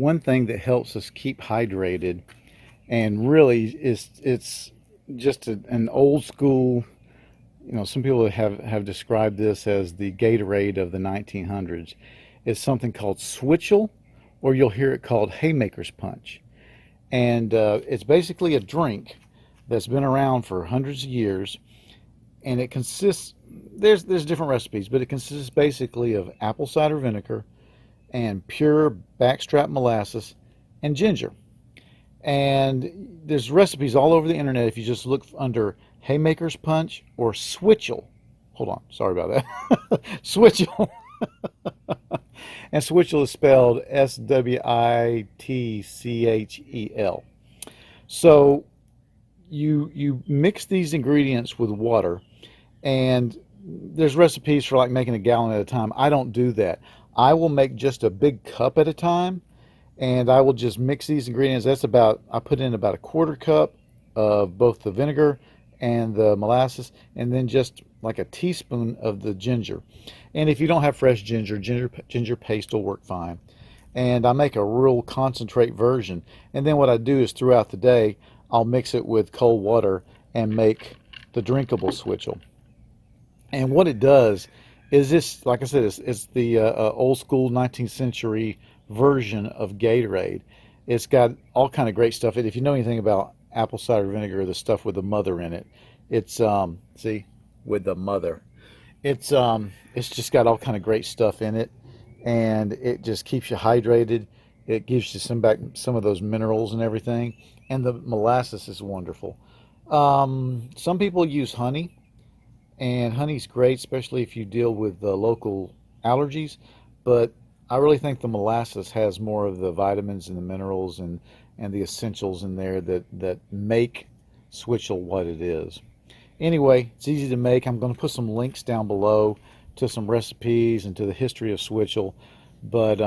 one thing that helps us keep hydrated, and really it's just an old school. Some people have described this as the Gatorade of the 1900s. It's something called Switchel, or you'll hear it called Haymaker's Punch. And it's basically a drink that's been around for hundreds of years, and it consists. There's different recipes, but it consists basically of apple cider vinegar and pure backstrap molasses and ginger. And there's recipes all over the internet if you just look under Haymaker's Punch or Switchel. Hold on, sorry about that. Switchel. And Switchel is spelled Switchel. So you mix these ingredients with water, and there's recipes for like making a gallon at a time. I don't do that. I will make just a big cup at a time, and I will just mix these ingredients. I put in about a quarter cup of both the vinegar and the molasses, and then just like a teaspoon of the ginger. And if you don't have fresh ginger paste will work fine. And I make a real concentrate version. And then what I do is throughout the day, I'll mix it with cold water and make the drinkable Switchel. And what it does is this, like I said, it's the old school 19th century version of Gatorade. It's got all kind of great stuff. If you know anything about apple cider vinegar, the stuff with the mother in it, it's see, with the mother, it's just got all kind of great stuff in it, and it just keeps you hydrated. It gives you some of those minerals and everything, and the molasses is wonderful. Some people use honey, and honey's great, especially if you deal with local allergies. But I really think the molasses has more of the vitamins and the minerals and the essentials in there that make Switchel what it is. Anyway, it's easy to make. I'm going to put some links down below to some recipes and to the history of Switchel. But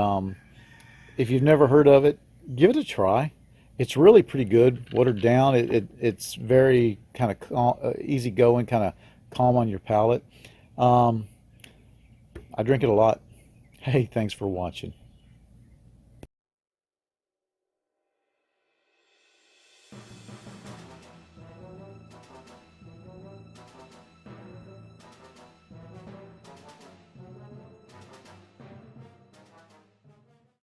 if you've never heard of it, give it a try. It's really pretty good, watered down. It's very kind of easy going, kind of calm on your palate. I drink it a lot. Hey, thanks for watching.